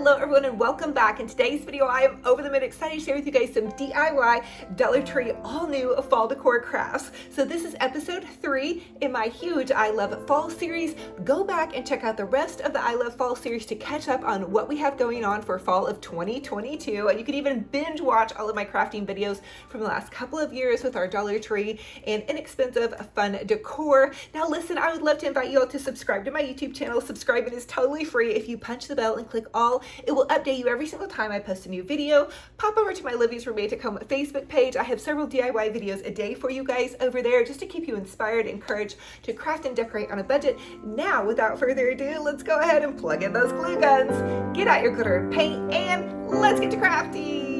Hello everyone and welcome back. In today's video I am over the moon excited to share with you guys some DIY Dollar Tree all new fall decor crafts. So this is episode 3 in my huge I Love Fall series. Go back and check out the rest of the I Love Fall series to catch up on what we have going on for fall of 2022. And you can even binge watch all of my crafting videos from the last couple of years with our Dollar Tree and inexpensive fun decor. Now listen, I would love to invite you all to subscribe to my YouTube channel. Subscribing is totally free. If you punch the bell and click all, it will update you every single time I post a new video. Pop over to my Olivias Romantic Home Facebook page. I have several DIY videos a day for you guys over there just to keep you inspired, encouraged to craft and decorate on a budget. Now, without further ado, let's go ahead and plug in those glue guns, get out your glitter and paint, and let's get to crafting.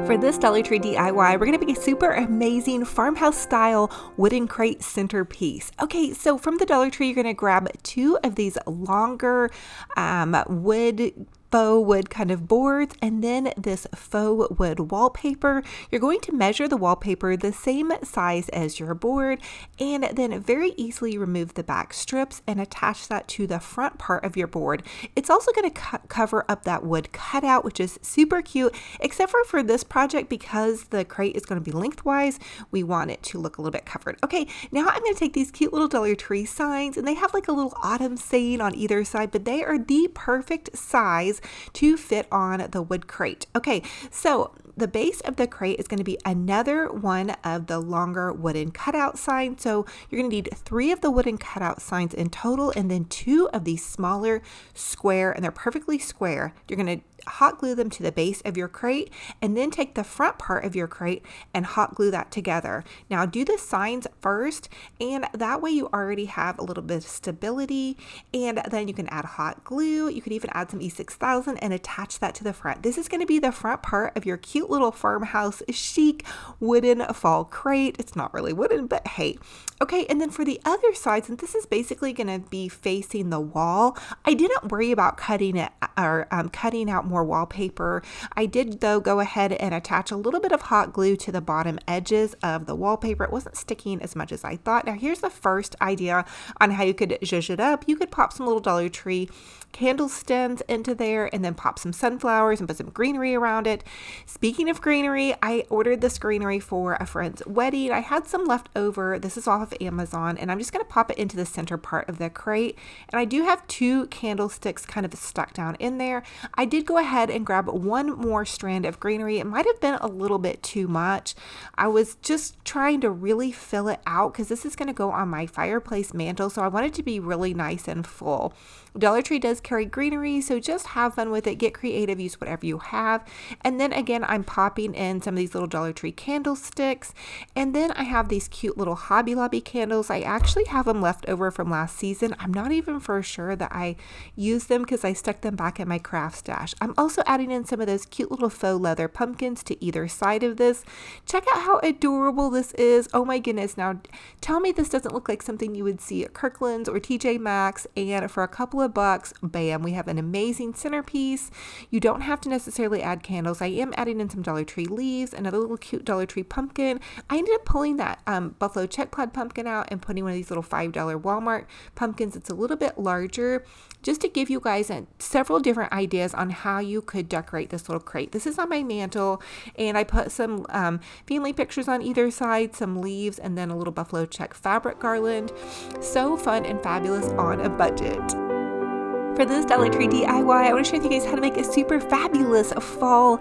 For this Dollar Tree DIY, we're going to make a super amazing farmhouse style wooden crate centerpiece. Okay, so from the Dollar Tree, you're going to grab 2 of these longer faux wood kind of boards, and then this faux wood wallpaper. You're going to measure the wallpaper the same size as your board, and then very easily remove the back strips and attach that to the front part of your board. It's also going to cover up that wood cutout, which is super cute, except for this project, because the crate is going to be lengthwise, we want it to look a little bit covered. Okay, now I'm going to take these cute little Dollar Tree signs, and they have like a little autumn saying on either side, but they are the perfect size to fit on the wood crate. Okay, so the base of the crate is going to be another one of the longer wooden cutout signs. So you're going to need 3 of the wooden cutout signs in total, and then 2 of these smaller square, and they're perfectly square. You're going to hot glue them to the base of your crate, and then take the front part of your crate and hot glue that together. Now do the signs first, and that way you already have a little bit of stability, and then you can add hot glue. You could even add some E6000 and attach that to the front. This is going to be the front part of your cute little farmhouse chic wooden fall crate. It's not really wooden, but hey. Okay, and then for the other side, since this is basically going to be facing the wall, I didn't worry about cutting it or cutting out more wallpaper. I did though go ahead and attach a little bit of hot glue to the bottom edges of the wallpaper. It wasn't sticking as much as I thought. Now here's the first idea on how you could zhuzh it up. You could pop some little Dollar Tree candle stems into there, and then pop some sunflowers and put some greenery around it. Speaking of greenery, I ordered this greenery for a friend's wedding. I had some left over. This is off of Amazon, and I'm just going to pop it into the center part of the crate. And I do have 2 candlesticks kind of stuck down in there. I did go ahead and grab 1 more strand of greenery. It might have been a little bit too much. I was just trying to really fill it out because this is going to go on my fireplace mantle, so I want it to be really nice and full. Dollar Tree does carry greenery, so just have fun with it, get creative, use whatever you have. And then again, I'm popping in some of these little Dollar Tree candlesticks, and then I have these cute little Hobby Lobby candles. I actually have them left over from last season. I'm not even for sure that I used them because I stuck them back in my craft stash. I'm also adding in some of those cute little faux leather pumpkins to either side of this. Check out how adorable this is. Oh my goodness. Now tell me this doesn't look like something you would see at Kirkland's or TJ Maxx, and for a couple of bucks, bam, we have an amazing centerpiece. You don't have to necessarily add candles. I am adding in some Dollar Tree leaves, another little cute Dollar Tree pumpkin. I ended up pulling that buffalo check plaid pumpkin out and putting one of these little $5 Walmart pumpkins. It's a little bit larger, just to give you guys several different ideas on how you could decorate this little crate. This is on my mantle, and I put some family pictures on either side, some leaves, and then a little buffalo check fabric garland. So fun and fabulous on a budget. For this Dollar Tree DIY, I want to share with you guys how to make a super fabulous fall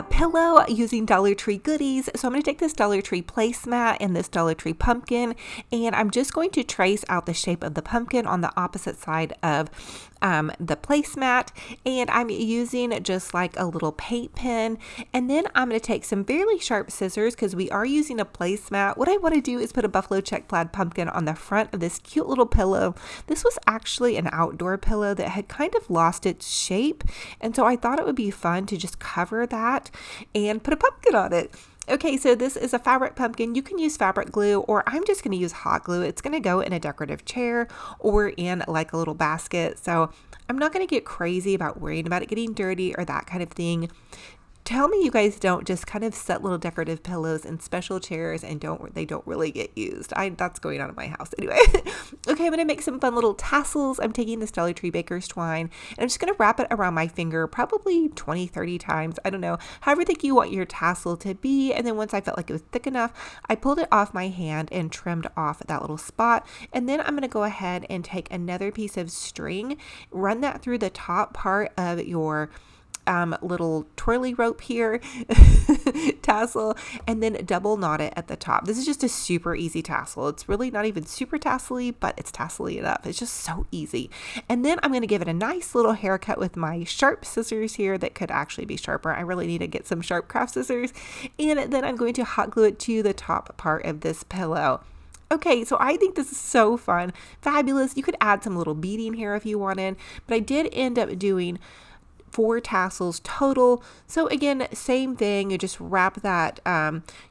pillow using Dollar Tree goodies. So I'm going to take this Dollar Tree placemat and this Dollar Tree pumpkin, and I'm just going to trace out the shape of the pumpkin on the opposite side of the placemat, and I'm using just like a little paint pen, and then I'm going to take some fairly sharp scissors because we are using a placemat. What I want to do is put a buffalo check plaid pumpkin on the front of this cute little pillow. This was actually an outdoor pillow that had kind of lost its shape, and so I thought it would be fun to just cover that and put a pumpkin on it. Okay, so this is a fabric pumpkin. You can use fabric glue, or I'm just going to use hot glue. It's going to go in a decorative chair or in like a little basket. So I'm not going to get crazy about worrying about it getting dirty or that kind of thing. Tell me you guys don't just kind of set little decorative pillows in special chairs and they don't really get used. That's going on in my house anyway. Okay, I'm going to make some fun little tassels. I'm taking this Dollar Tree baker's twine and I'm just going to wrap it around my finger probably 20, 30 times. I don't know, however thick you want your tassel to be. And then once I felt like it was thick enough, I pulled it off my hand and trimmed off that little spot. And then I'm going to go ahead and take another piece of string, run that through the top part of your little twirly rope here, tassel, and then double knot it at the top. This is just a super easy tassel. It's really not even super tassely, but it's tassely enough. It's just so easy. And then I'm going to give it a nice little haircut with my sharp scissors here that could actually be sharper. I really need to get some sharp craft scissors. And then I'm going to hot glue it to the top part of this pillow. Okay, so I think this is so fun, fabulous. You could add some little beading here if you wanted, but I did end up doing 4 tassels total. So again, same thing, you just wrap that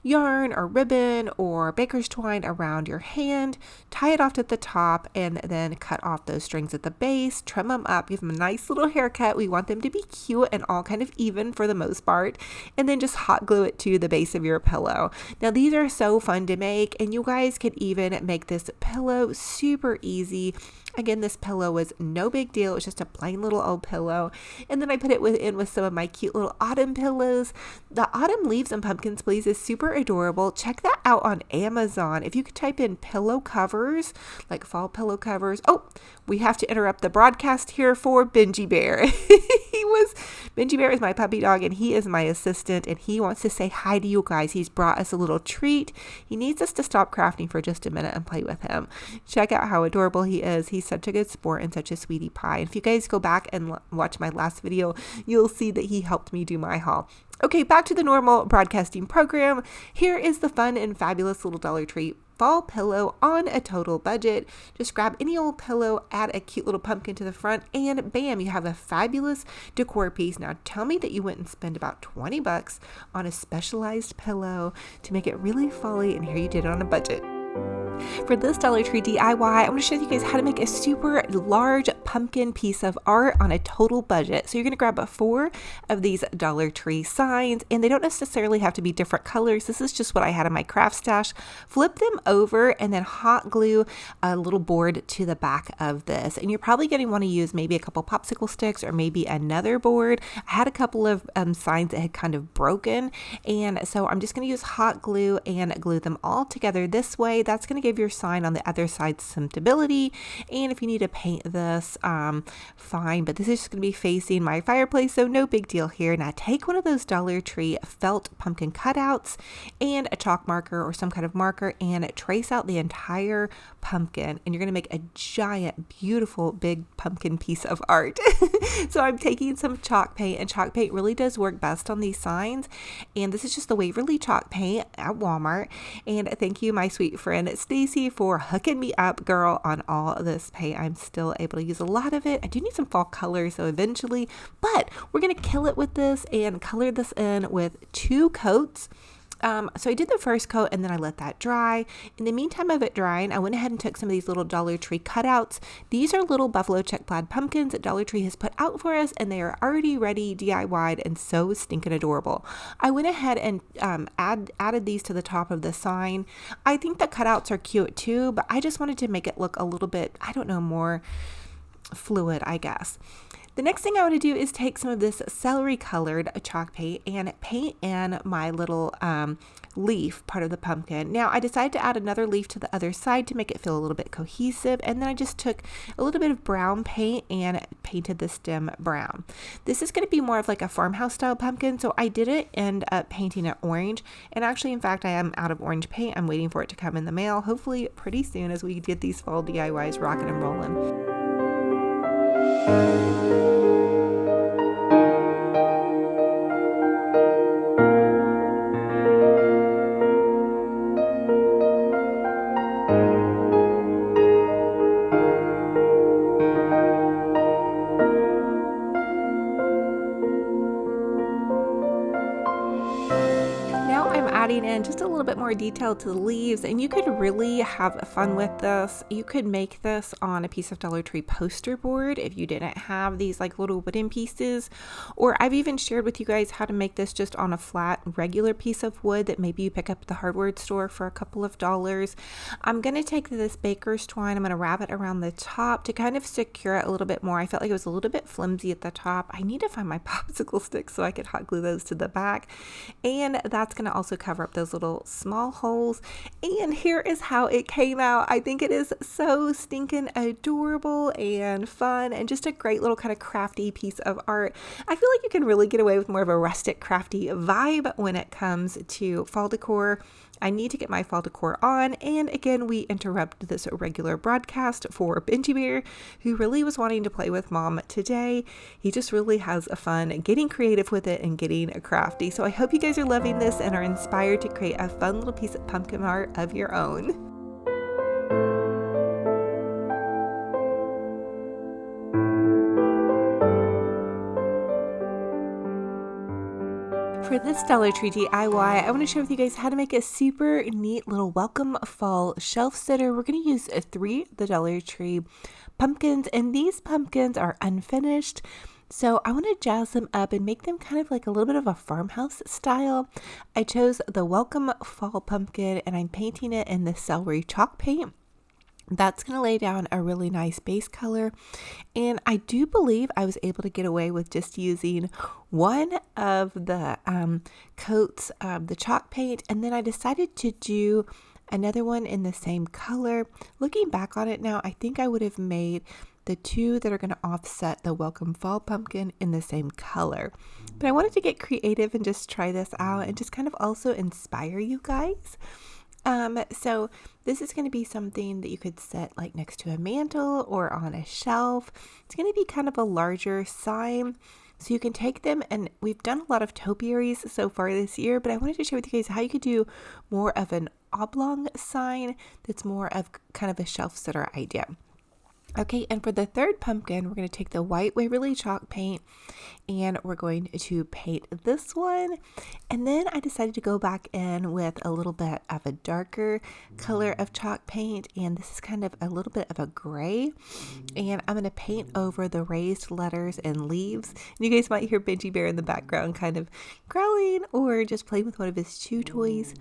yarn or ribbon or baker's twine around your hand, tie it off at the top, and then cut off those strings at the base, trim them up, give them a nice little haircut. We want them to be cute and all kind of even for the most part, and then just hot glue it to the base of your pillow. Now these are so fun to make, and you guys could even make this pillow super easy. Again, this pillow was no big deal. It was just a plain little old pillow. And then I put it in with some of my cute little autumn pillows. The autumn leaves and pumpkins, please, is super adorable. Check that out on Amazon. If you could type in pillow covers, like fall pillow covers. Oh, we have to interrupt the broadcast here for Benji Bear. Benji Bear is my puppy dog, and he is my assistant, and he wants to say hi to you guys. He's brought us a little treat. He needs us to stop crafting for just a minute and play with him. Check out how adorable he is. He's such a good sport and such a sweetie pie. And if you guys go back and watch my last video, you'll see that he helped me do my haul. Okay, back to the normal broadcasting program. Here is the fun and fabulous little Dollar Tree fall pillow on a total budget. Just grab any old pillow, add a cute little pumpkin to the front, and bam, you have a fabulous decor piece. Now tell me that you went and spent about 20 bucks on a specialized pillow to make it really folly, and here you did it on a budget. For this Dollar Tree DIY, I'm going to show you guys how to make a super large pumpkin piece of art on a total budget. So you're going to grab 4 of these Dollar Tree signs, and they don't necessarily have to be different colors. This is just what I had in my craft stash. Flip them over and then hot glue a little board to the back of this. And you're probably going to want to use maybe a couple popsicle sticks or maybe another board. I had a couple of signs that had kind of broken, and so I'm just going to use hot glue and glue them all together this way. That's going to give your sign on the other side some stability, and if you need to paint this, fine, but this is just going to be facing my fireplace, so no big deal here. Now take one of those Dollar Tree felt pumpkin cutouts and a chalk marker or some kind of marker and trace out the entire pumpkin, and you're going to make a giant, beautiful, big pumpkin piece of art. So I'm taking some chalk paint, and chalk paint really does work best on these signs, and this is just the Waverly chalk paint at Walmart. And thank you, my sweet friend Stacy, for hooking me up, girl, on all of this paint. I'm still able to use a lot of it. I do need some fall colors, so eventually, but we're going to kill it with this and color this in with 2 coats. So I did the first coat and then I let that dry. In the meantime of it drying, I went ahead and took some of these little Dollar Tree cutouts. These are little buffalo check plaid pumpkins that Dollar Tree has put out for us, and they are already ready, DIY'd, and so stinking adorable. I went ahead and added these to the top of the sign. I think the cutouts are cute too, but I just wanted to make it look a little bit, I don't know, more fluid, I guess. The next thing I want to do is take some of this celery colored chalk paint and paint in my little leaf part of the pumpkin. Now I decided to add another leaf to the other side to make it feel a little bit cohesive, and then I just took a little bit of brown paint and painted the stem brown. This is going to be more of like a farmhouse style pumpkin, so I didn't end up painting it orange, and actually in fact I am out of orange paint. I'm waiting for it to come in the mail, hopefully pretty soon, as we get these fall DIYs rocking and rolling. adding in just a little bit more detail to the leaves, and you could really have fun with this. You could make this on a piece of Dollar Tree poster board if you didn't have these like little wooden pieces, or I've even shared with you guys how to make this just on a flat regular piece of wood that maybe you pick up at the hardware store for a couple of dollars. I'm going to take this baker's twine, I'm going to wrap it around the top to kind of secure it a little bit more. I felt like it was a little bit flimsy at the top. I need to find my popsicle sticks so I could hot glue those to the back, and that's going to also cover up those little small holes. And here is how it came out. I think it is so stinking adorable and fun, and just a great little kind of crafty piece of art. I feel like you can really get away with more of a rustic crafty vibe when it comes to fall decor. I need to get my fall decor on, and again, we interrupt this regular broadcast for Benji Bear, who really was wanting to play with Mom today. He just really has a fun getting creative with it and getting crafty. So I hope you guys are loving this and are inspired to create a fun little piece of pumpkin art of your own. For this Dollar Tree DIY, I want to share with you guys how to make a super neat little welcome fall shelf sitter. We're going to use 3 the Dollar Tree pumpkins, and these pumpkins are unfinished. So I want to jazz them up and make them kind of like a little bit of a farmhouse style. I chose the welcome fall pumpkin, and I'm painting it in the celery chalk paint. That's going to lay down a really nice base color, and I do believe I was able to get away with just using one of the coats of the chalk paint, and then I decided to do another one in the same color. Looking back on it now, I think I would have made the 2 that are going to offset the welcome fall pumpkin in the same color. But I wanted to get creative and just try this out and just kind of also inspire you guys. So this is going to be something that you could set like next to a mantle or on a shelf. It's going to be kind of a larger sign, so you can take them, and we've done a lot of topiaries so far this year, but I wanted to share with you guys how you could do more of an oblong sign that's more of kind of a shelf sitter idea. Okay, and for the 3rd pumpkin, we're going to take the white Waverly chalk paint, and we're going to paint this one. And then I decided to go back in with a little bit of a darker color of chalk paint, and this is kind of a little bit of a gray. And I'm going to paint over the raised letters and leaves. And you guys might hear Benji Bear in the background kind of growling or just playing with one of his chew toys.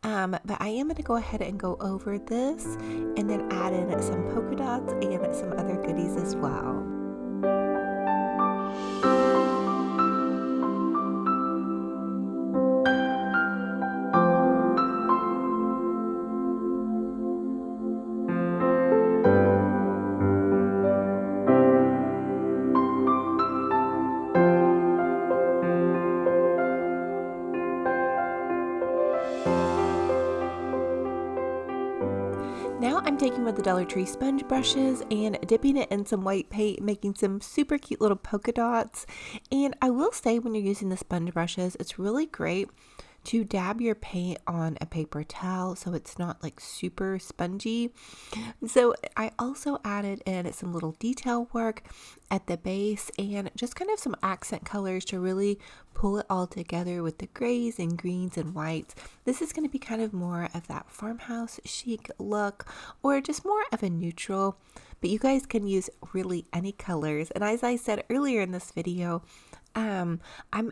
But I am going to go ahead and go over this and then add in some polka dots and some other goodies as well. Now I'm taking with the Dollar Tree sponge brushes and dipping it in some white paint, making some super cute little polka dots. And I will say, when you're using the sponge brushes, it's really great to dab your paint on a paper towel so it's not like super spongy. So I also added in some little detail work at the base and just kind of some accent colors to really pull it all together with the grays and greens and whites. This is going to be kind of more of that farmhouse chic look, or just more of a neutral, but you guys can use really any colors. And as I said earlier in this video, I'm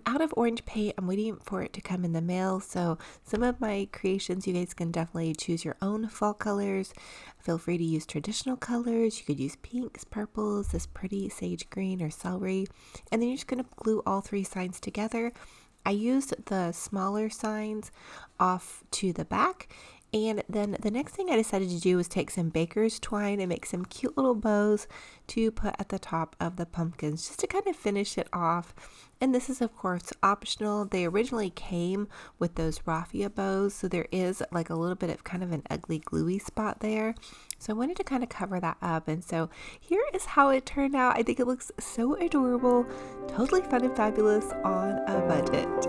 out of orange paint. I'm waiting for it to come in the mail. So some of my creations, you guys can definitely choose your own fall colors. Feel free to use traditional colors. You could use pinks, purples, this pretty sage green or celery. And then you're just going to glue all 3 signs together. I used the smaller signs off to the back. And then the next thing I decided to do was take some baker's twine and make some cute little bows to put at the top of the pumpkins, just to kind of finish it off. And this is of course optional. They originally came with those raffia bows, so there is like a little bit of kind of an ugly gluey spot there. So I wanted to kind of cover that up, and so here is how it turned out. I think it looks so adorable, totally fun and fabulous on a budget.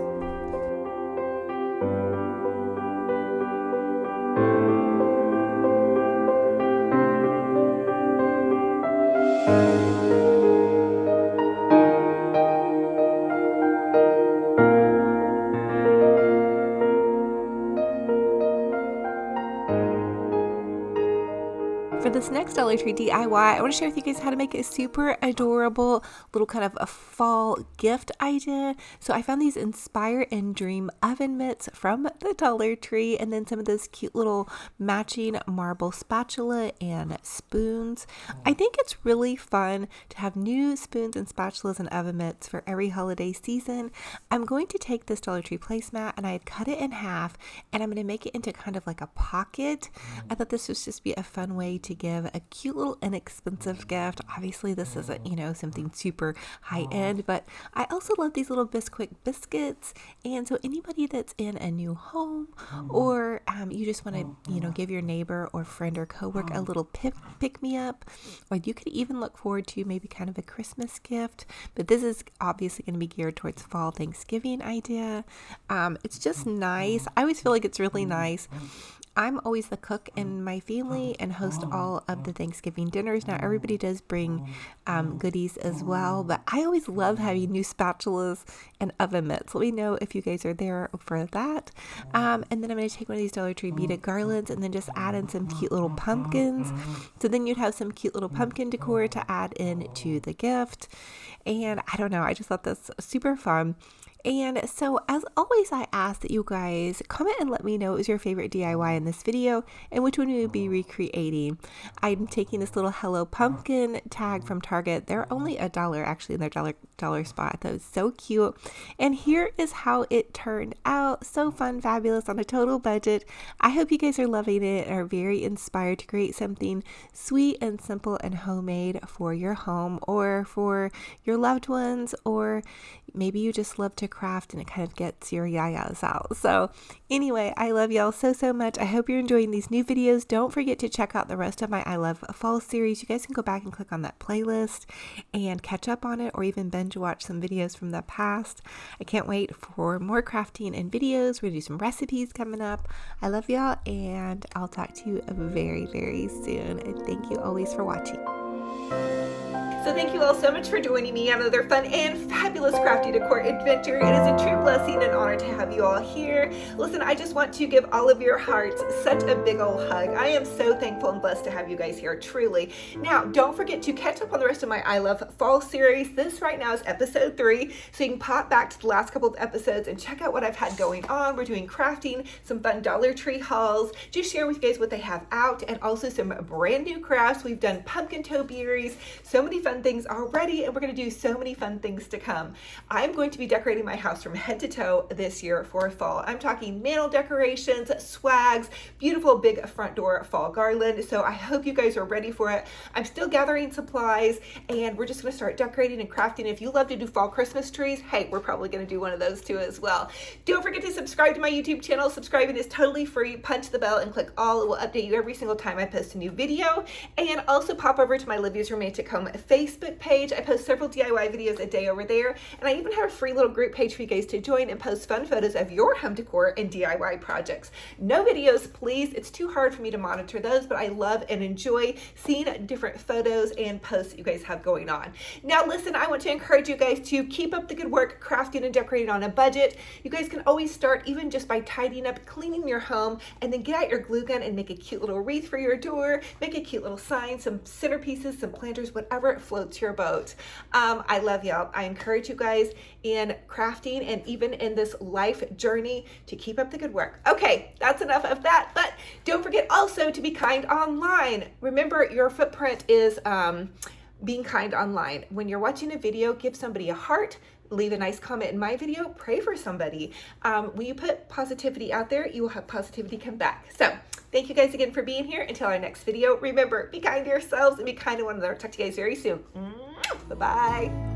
next Dollar Tree DIY, I want to share with you guys how to make a super adorable little kind of a fall gift idea. So I found these Inspire and Dream oven mitts from the Dollar Tree, and then some of those cute little matching marble spatula and spoons. I think it's really fun to have new spoons and spatulas and oven mitts for every holiday season. I'm going to take this Dollar Tree placemat and I had cut it in half, and I'm going to make it into kind of like a pocket. I thought this would just be a fun way to give a cute little inexpensive gift. Obviously this isn't, something super high end, but I also love these little Bisquick biscuits. And so anybody that's in a new home, or you just want to, give your neighbor or friend or coworker a little pick me up, or you could even look forward to maybe kind of a Christmas gift, but this is obviously going to be geared towards fall Thanksgiving idea. It's just nice. I always feel like it's really nice. I'm always the cook in my family and host all of the Thanksgiving dinners. Now, everybody does bring goodies as well, but I always love having new spatulas and oven mitts. Let me know if you guys are there for that. And then I'm going to take one of these Dollar Tree beaded garlands and then just add in some cute little pumpkins. So then you'd have some cute little pumpkin decor to add in to the gift. And I don't know, I just thought this super fun. And so as always, I ask that you guys comment and let me know what was your favorite DIY in this video and which one you would be recreating. I'm taking this little Hello Pumpkin tag from Target. They're only $1 actually in their dollar spot. I thought it was so cute. And here is how it turned out. So fun, fabulous, on a total budget. I hope you guys are loving it and are very inspired to create something sweet and simple and homemade for your home or for your loved ones, or maybe you just love to craft and it kind of gets your yayas out. So anyway, I love y'all so much. I hope you're enjoying these new videos. Don't forget to check out the rest of my I Love Fall series. You guys can go back and click on that playlist and catch up on it, or even binge watch some videos from the past. I can't wait for more crafting and videos. We're gonna do some recipes coming up. I love y'all, and I'll talk to you very, very soon. And thank you always for watching. So thank you all so much for joining me on another fun and fabulous crafty decor adventure. It is a true blessing and honor to have you all here. Listen, I just want to give all of your hearts such a big old hug. I am so thankful and blessed to have you guys here, truly. Now, don't forget to catch up on the rest of my I Love Fall series. This right now is episode 3, so you can pop back to the last couple of episodes and check out what I've had going on. We're doing crafting, some fun Dollar Tree hauls, just share with you guys what they have out, and also some brand new crafts. We've done pumpkin topiaries, so many fun things already, and we're going to do so many fun things to come. I'm going to be decorating my house from head to toe this year for fall. I'm talking mantle decorations, swags, beautiful big front door fall garland. So I hope you guys are ready for it. I'm still gathering supplies, and we're just going to start decorating and crafting. If you love to do fall Christmas trees, hey, we're probably going to do one of those too as well. Don't forget to subscribe to my YouTube channel. Subscribing is totally free. Punch the bell and click all. It will update you every single time I post a new video. And also pop over to my Olivia's Romantic Home Facebook page. I post several DIY videos a day over there, and I even have a free little group page for you guys to join and post fun photos of your home decor and DIY projects. No videos, please. It's too hard for me to monitor those, but I love and enjoy seeing different photos and posts that you guys have going on. Now listen, I want to encourage you guys to keep up the good work crafting and decorating on a budget. You guys can always start even just by tidying up, cleaning your home, and then get out your glue gun and make a cute little wreath for your door, make a cute little sign, some centerpieces, some planters, whatever floats your boat. I love y'all. I encourage you guys in crafting and even in this life journey to keep up the good work. Okay, that's enough of that, but don't forget also to be kind online. Remember, your footprint is being kind online. When you're watching a video, give somebody a heart, leave a nice comment in my video, pray for somebody. When you put positivity out there, you will have positivity come back. So thank you guys again for being here. Until our next video, remember, be kind to yourselves and be kind to one another. Talk to you guys very soon. Bye-bye.